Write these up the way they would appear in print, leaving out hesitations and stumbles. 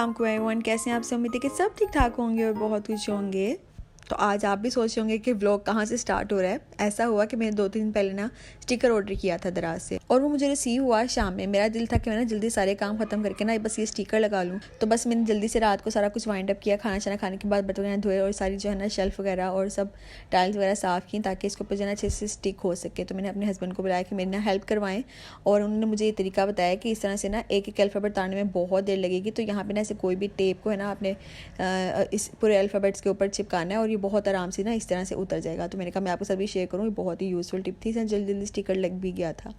अस्सलाम वालेकुम एवरीवन, कैसे हैं आप सब। उम्मीद है कि सब ठीक ठाक होंगे और बहुत खुश होंगे। तो आज आप भी सोच रहे होंगे कि व्लॉग कहाँ से स्टार्ट हो रहा है। ऐसा हुआ कि मैंने 2-3 दिन पहले ना स्टिकर ऑर्डर किया था दराज से, और वो मुझे रिसीव हुआ शाम में। मेरा दिल था कि मैं ना जल्दी सारे काम खत्म करके ना बस ये स्टिकर लगा लूँ। तो बस मैंने जल्दी से रात को सारा कुछ वाइंड अप किया, खाना शाना खाने के बाद बर्तन वगैरह धोए और सारी जो है ना शेल्फ वगैरह और सब टाइल्स वगैरह साफ़ की, ताकि इसके ऊपर जो है ना अच्छे से स्टिक हो सके। तो मैंने अपने हस्बैंड को बुलाया कि मेरी ना हेल्प करवाएं, और उन्होंने मुझे ये तरीका बताया कि इस तरह से ना एक एक अल्फ़ाबेट तारने में बहुत देर लगेगी। तो यहाँ पे ना ऐसे कोई भी टेप को है ना आपने इस पूरे अल्फ़ाबेट्स के ऊपर चिपकाना है, और ये बहुत आराम से ना इस तरह से उतर जाएगा। तो मैंने कहा मैं आपको सभी शेयर करूँ, ये बहुत ही यूज़फुल टिप थी। जल्दी जल्दी स्टिकर लग भी गया था।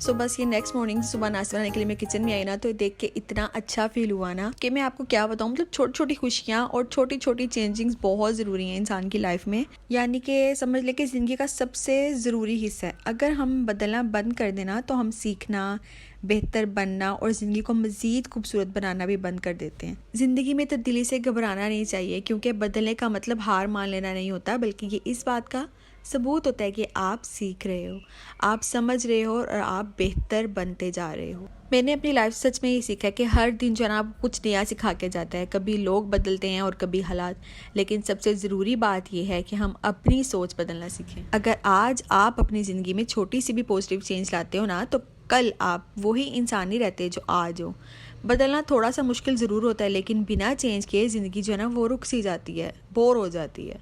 सो बस ये नेक्स्ट मॉर्निंग सुबह नाश्ता बनाने के लिए मैं किचन में आई ना, तो देख के इतना अच्छा फील हुआ ना कि मैं आपको क्या बताऊँ। मतलब छोटी छोटी खुशियाँ और छोटी छोटी चेंजिंग्स बहुत ज़रूरी हैं इंसान की लाइफ में। यानी कि समझ ले कि ज़िंदगी का सबसे ज़रूरी हिस्सा है। अगर हम बदलना बंद कर देना तो हम सीखना, बेहतर बनना और ज़िंदगी को मज़ीद खूबसूरत बनाना भी बंद कर देते हैं। ज़िंदगी में तब्दीली से घबराना नहीं चाहिए, क्योंकि बदलने का मतलब हार मान लेना नहीं होता, बल्कि ये इस बात का सबूत होता है कि आप सीख रहे हो, आप समझ रहे हो और आप बेहतर बनते जा रहे हो। मैंने अपनी लाइफ सच में ये सीखा है कि हर दिन जो है ना आप कुछ नया सिखा के जाता है। कभी लोग बदलते हैं और कभी हालात, लेकिन सबसे ज़रूरी बात यह है कि हम अपनी सोच बदलना सीखें। अगर आज आप अपनी ज़िंदगी में छोटी सी भी पॉजिटिव चेंज लाते हो ना, तो कल आप वही इंसान नहीं रहते जो आज हो। बदलना थोड़ा सा मुश्किल ज़रूर होता है, लेकिन बिना चेंज किए ज़िंदगी जो है ना वो रुक सी जाती है, बोर हो जाती है।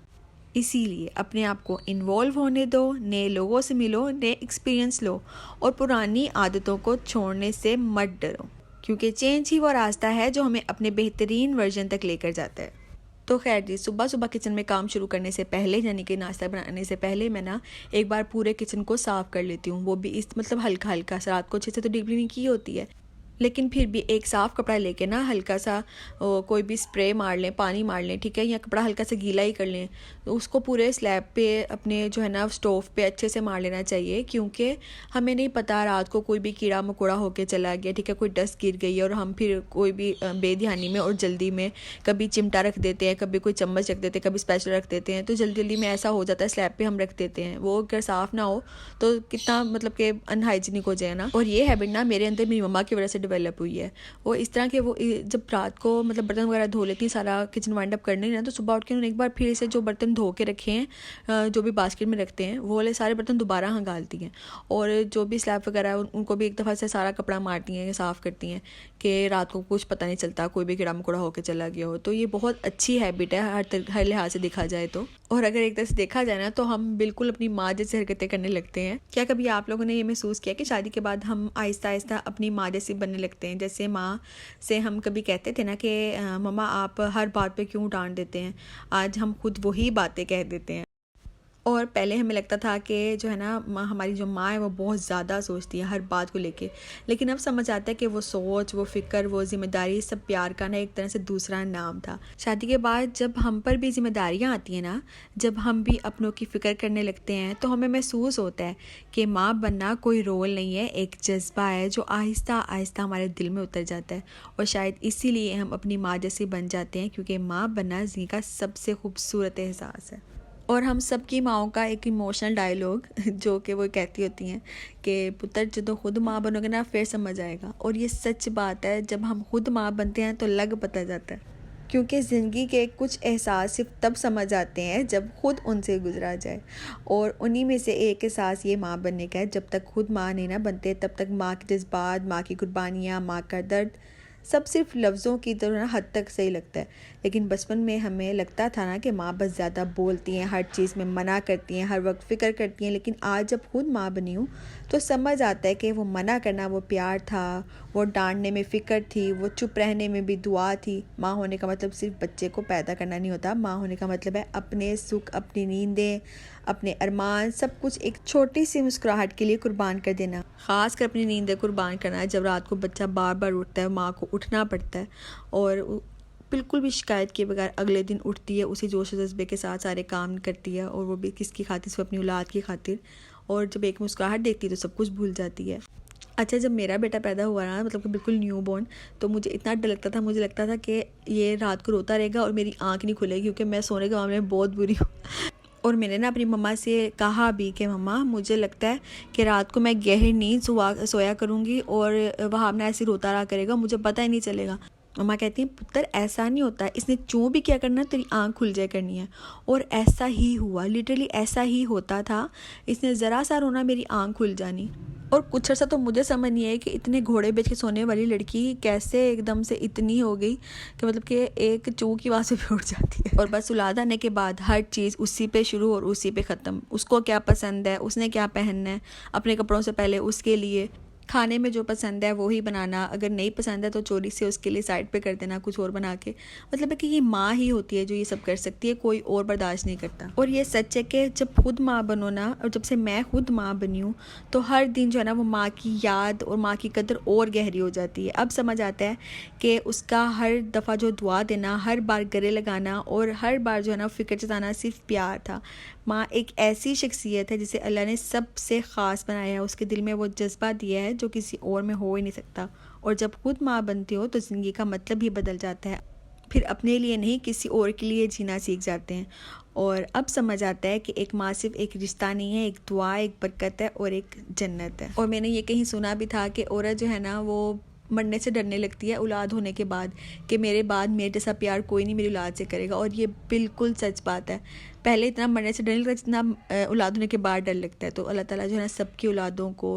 इसीलिए अपने आप को इन्वॉल्व होने दो, नए लोगों से मिलो, नए एक्सपीरियंस लो, और पुरानी आदतों को छोड़ने से मत डरो, क्योंकि चेंज ही वो रास्ता है जो हमें अपने बेहतरीन वर्जन तक लेकर जाता है। तो खैर जी, सुबह सुबह किचन में काम शुरू करने से पहले, यानी कि नाश्ता बनाने से पहले, मैं ना एक बार पूरे किचन को साफ़ कर लेती हूँ। वो भी इस मतलब हल्का हल्का सा। रात को अच्छे से तो डीप क्लीनिंग की होती है, लेकिन फिर भी एक साफ़ कपड़ा लेके ना हल्का सा कोई भी स्प्रे मार लें, पानी मार लें, ठीक है, या कपड़ा हल्का सा गीला ही कर लें, तो उसको पूरे स्लैब पे अपने जो है ना स्टोव पे अच्छे से मार लेना चाहिए। क्योंकि हमें नहीं पता रात को कोई भी कीड़ा मकोड़ा होके चला गया, ठीक है, कोई डस्ट गिर गई, और हम फिर कोई भी बेध्यानी में और जल्दी में कभी चिमटा रख देते हैं, कभी कोई चम्मच रख देते हैं, कभी स्पैचुला रख देते हैं, तो जल्दी जल्दी में ऐसा हो जाता है स्लैब पे हम रख देते हैं। वो अगर साफ़ ना हो तो कितना मतलब कि अनहाइजीनिक हो जाए ना। और ये हैबिट ना मेरे अंदर मेरी मम्मा की वजह से डेवलप हुई है। वो इस तरह के, वो जब रात को मतलब बर्तन वगैरह धो लेती हैं, सारा किचन वाइंड अप करने ना, तो सुबह उठ के उन्होंने एक बार फिर से जो बर्तन धो के रखे हैं, जो भी बास्केट में रखते हैं, वो वाले सारे बर्तन दोबारा हंगालती हैं, और जो भी स्लैब वगैरह है उनको भी एक दफ़ा से सारा कपड़ा मारती हैं, साफ़ करती हैं, कि रात को कुछ पता नहीं चलता कोई भी कीड़ा मकोड़ा होकर चला गया हो। तो ये बहुत अच्छी हैबिट है हर लिहाज से देखा जाए तो। और अगर एक तरह से देखा जाए ना, तो हम बिल्कुल अपनी माँ जैसी हरकतें करने लगते हैं। क्या कभी आप लोगों ने ये महसूस किया कि शादी के बाद हम आहिस्ता आहिस्ता अपनी माँ जैसी बनने लगते हैं? जैसे माँ से हम कभी कहते थे ना कि मम्मा आप हर बात पे क्यों डांट देते हैं, आज हम खुद वही बातें कह देते हैं। और पहले हमें लगता था कि जो है ना हमारी जो माँ है वो बहुत ज़्यादा सोचती है हर बात को लेके, लेकिन अब समझ आता है कि वो सोच, वो फ़िक्र, वो ज़िम्मेदारी सब प्यार का ना एक तरह से दूसरा नाम था। शादी के बाद जब हम पर भी ज़िम्मेदारियाँ आती हैं ना, जब हम भी अपनों की फ़िक्र करने लगते हैं, तो हमें महसूस होता है कि माँ बनना कोई रोल नहीं है, एक जज्बा है जो आहिस्ता आहिस्ता हमारे दिल में उतर जाता है। और शायद इसीलिए हम अपनी माँ जैसे बन जाते हैं, क्योंकि माँ बनना ज़िंदगी का सबसे खूबसूरत एहसास है। और हम सबकी माँओं का एक इमोशनल डायलॉग जो कि वो कहती होती हैं कि पुत्र जो खुद माँ बनोगे ना फिर समझ आएगा। और ये सच बात है, जब हम खुद माँ बनते हैं तो लग पता जाता है, क्योंकि ज़िंदगी के कुछ एहसास सिर्फ तब समझ आते हैं जब खुद उनसे गुजरा जाए। और उन्हीं में से एक एहसास ये माँ बनने का है। जब तक खुद माँ नहीं ना बनते, तब तक माँ के जज्बात, माँ की कुर्बानियाँ, माँ का दर्द सब सिर्फ लफ्ज़ों की तरह हद तक सही लगता है। लेकिन बचपन में हमें लगता था ना कि माँ बस ज़्यादा बोलती हैं, हर चीज़ में मना करती हैं, हर वक्त फ़िक्र करती हैं। लेकिन आज जब खुद माँ बनी हूँ तो समझ आता है कि वो मना करना वो प्यार था, वो डांटने में फ़िक्र थी, वो चुप रहने में भी दुआ थी। माँ होने का मतलब सिर्फ बच्चे को पैदा करना नहीं होता। माँ होने का मतलब है अपने सुख, अपनी नींदें, अपने अरमान, सब कुछ एक छोटी सी मुस्कुराहट के लिए कुर्बान कर देना। ख़ास कर अपनी नींदें कुर्बान करना है। जब रात को बच्चा बार बार उठता है, माँ को उठना पड़ता है, और बिल्कुल भी शिकायत किए बगैर अगले दिन उठती है, उसी जोश और जज्बे के साथ सारे काम करती है, और वो भी किसकी खातिर, सिर्फ अपनी औलाद की खातिर। और जब एक मुस्कुराहट देखती है तो सब कुछ भूल जाती है। अच्छा, जब मेरा बेटा पैदा हुआ ना, मतलब कि बिल्कुल न्यू बॉर्न, तो मुझे इतना डर लगता था, मुझे लगता था कि ये रात को रोता रहेगा और मेरी आँख नहीं खुलेगी, क्योंकि मैं सोने के मामले में बहुत बुरी हूँ। और मैंने ना अपनी मम्मा से कहा भी कि मम्मा, मुझे लगता है कि रात को मैं गहरी नींद सोया करूँगी और वहाँ अपना ऐसे रोता रहा करेगा, मुझे पता ही नहीं चलेगा। मम्मा कहती हैं, पुत्र ऐसा नहीं होता है, इसने जो भी क्या करना है तेरी आँख खुल जाए करनी है। और ऐसा ही हुआ, लिटरली ऐसा ही होता था। इसने ज़रा सा रोना, मेरी आँख खुल जानी। और कुछ अर्सा तो मुझे समझ नहीं है कि इतने घोड़े बेच के सोने वाली लड़की कैसे एकदम से इतनी हो गई कि मतलब कि एक चू की आवाज़ भी उठ जाती है। और बस औलाद आने के बाद हर चीज़ उसी पे शुरू और उसी पे ख़त्म। उसको क्या पसंद है, उसने क्या पहनना है, अपने कपड़ों से पहले उसके लिए, खाने में जो पसंद है वही बनाना, अगर नहीं पसंद है तो चोरी से उसके लिए साइड पे कर देना कुछ और बना के। मतलब है कि ये माँ ही होती है जो ये सब कर सकती है, कोई और बर्दाश्त नहीं करता। और ये सच है कि जब खुद माँ बनो ना, और जब से मैं खुद माँ बनी हूँ, तो हर दिन जो है ना वो माँ की याद और माँ की कदर और गहरी हो जाती है। अब समझ आता है कि उसका हर दफ़ा जो दुआ देना, हर बार गले लगाना और हर बार जो है ना फ़िक्र जताना सिर्फ प्यार था। माँ एक ऐसी शख्सियत है जिसे अल्लाह ने सबसे ख़ास बनाया है, उसके दिल में वो जज्बा दिया है जो किसी और में हो ही नहीं सकता। और जब खुद माँ बनती हो तो ज़िंदगी का मतलब ही बदल जाता है। फिर अपने लिए नहीं, किसी और के लिए जीना सीख जाते हैं। और अब समझ आता है कि एक माँ सिर्फ एक रिश्ता नहीं है, एक दुआ, एक बरकत है और एक जन्नत है। और मैंने ये कहीं सुना भी था कि औरत जो है ना वो मरने से डरने लगती है औलाद होने के बाद, कि मेरे बाद मेरे जैसा प्यार कोई नहीं मेरी औलाद से करेगा। और ये बिल्कुल सच बात है। पहले इतना मरने से डर नहीं लगता जितना औलाद होने के बाद डर लगता है। तो अल्लाह ताला जो है ना सबकी औलादों को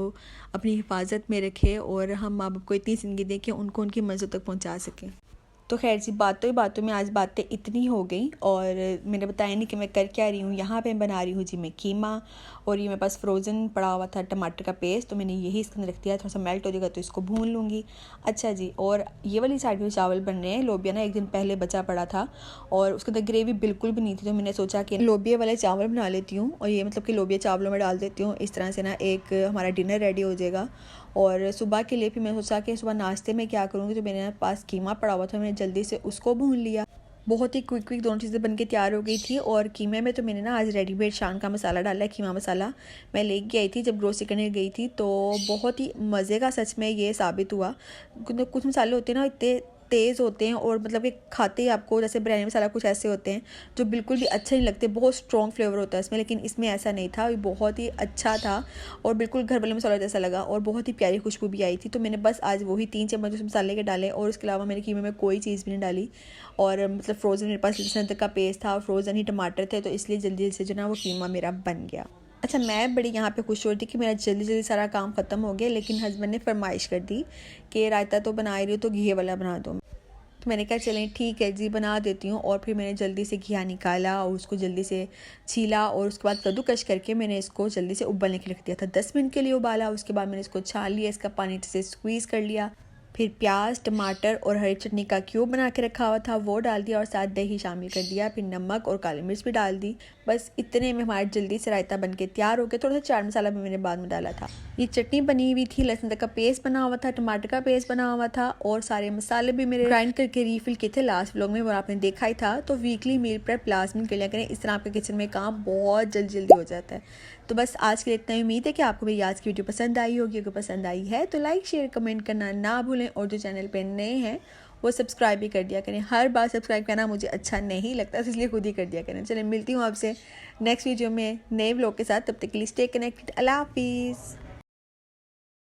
अपनी हिफाजत में रखे और हम माँ बाप को इतनी ज़िंदगी दें कि उनको उनकी मंजिल तक पहुँचा सकें। तो खैर जी, बातों ही बातों में आज बातें इतनी हो गई और मैंने बताया नहीं कि मैं कर क्या रही हूँ। यहाँ पे बना रही हूँ जी मैं कीमा, और ये मेरे पास फ्रोज़न पड़ा हुआ था टमाटर का पेस्ट, तो मैंने यही इसके अंदर रख दिया। थोड़ा सा मेल्ट हो जाएगा तो इसको भून लूँगी। अच्छा जी, और ये वाली साइड में चावल बन रहे हैं। लोबिया ना एक दिन पहले बचा पड़ा था और उसके अंदर ग्रेवी बिल्कुल भी नहीं थी, तो मैंने सोचा कि लोबिया वाले चावल बना लेती हूँ, और ये मतलब कि लोबिया चावलों में डाल देती हूँ। इस तरह से ना एक हमारा डिनर रेडी हो जाएगा। और सुबह के लिए फिर मैंने सोचा कि सुबह नाश्ते में क्या करूँगी, तो मेरे पास कीमा पड़ा हुआ था, मैंने जल्दी से उसको भून लिया। बहुत ही क्विक दोनों चीज़ें बन के तैयार हो गई थी। और कीमे में तो मैंने ना आज रेडीमेड शान का मसाला डाला है, कीमा मसाला। मैं लेके आई थी जब ग्रोसरी करने गई थी, तो बहुत ही मज़े का सच में ये साबित हुआ। कुछ मसाले होते हैं ना इतने तेज़ होते हैं और मतलब कि खाते ही आपको, जैसे बिरयानी मसाला कुछ ऐसे होते हैं जो बिल्कुल भी अच्छे नहीं लगते, बहुत स्ट्रॉन्ग फ्लेवर होता है इसमें, लेकिन इसमें ऐसा नहीं था। ये बहुत ही अच्छा था और बिल्कुल घर वाले मसाला जैसा लगा और बहुत ही प्यारी खुशबू भी आई थी। तो मैंने बस आज वही 3 चम्मच उस मसाले के डाले और उसके अलावा मैंने कीमे में कोई चीज़ भी नहीं डाली। और मतलब फ्रोज़न मेरे पास लहसुन अदरक का पेस्ट था और फ्रोज़न ही टमाटर थे, तो इसलिए जल्दी से जो ना वो कीमा मेरा बन गया। अच्छा, मैं बड़ी यहाँ पे खुश हो रही थी कि मेरा जल्दी सारा काम ख़त्म हो गया, लेकिन हस्बैंड ने फरमाइश कर दी कि रायता तो बना ही रही हो तो घी वाला बना दो। तो मैंने कहा चलें ठीक है जी, बना देती हूँ। और फिर मैंने जल्दी से घिया निकाला और उसको जल्दी से छीला और उसके बाद कद्दूकश करके मैंने इसको जल्दी से उबलने के लिए रख दिया था। 10 मिनट के लिए उबाला, उसके बाद मैंने इसको छान लिया, इसका पानी से स्क्वीज़ कर लिया। फिर प्याज, टमाटर और हरी चटनी का क्यूब बना के रखा हुआ था वो डाल दिया और साथ दही शामिल कर दिया। फिर नमक और काली मिर्च भी डाल दी। बस इतने में हमारा जल्दी से रायता बन के तैयार हो गया। थोड़ा सा चाट मसाला भी मैंने बाद में डाला था। ये चटनी बनी हुई थी, लहसुन अदरक का पेस्ट बना हुआ था, टमाटर का पेस्ट बना हुआ था और सारे मसाले भी मेरे ग्राइंड करके रीफिल किए थे लास्ट व्लॉग में, वो आपने देखा ही था। तो वीकली मील प्रेप लाजमी कर लिया करें, इस तरह आपके किचन में काम बहुत जल्दी हो जाता है। तो बस आज के लिए इतना ही। उम्मीद है कि आपको मेरी आज की वीडियो पसंद आई होगी। अगर पसंद आई है तो लाइक, शेयर, कमेंट करना ना भूलें और जो चैनल पे नए हैं वो सब्सक्राइब भी कर दिया करें। हर बार सब्सक्राइब करना मुझे अच्छा नहीं लगता, इसलिए खुद ही कर दिया करें। चलिए मिलती हूँ आपसे नेक्स्ट वीडियो में नए व्लॉग के साथ, तब तक के लिए स्टे कनेक्टेड। अल्लाह हाफिज़।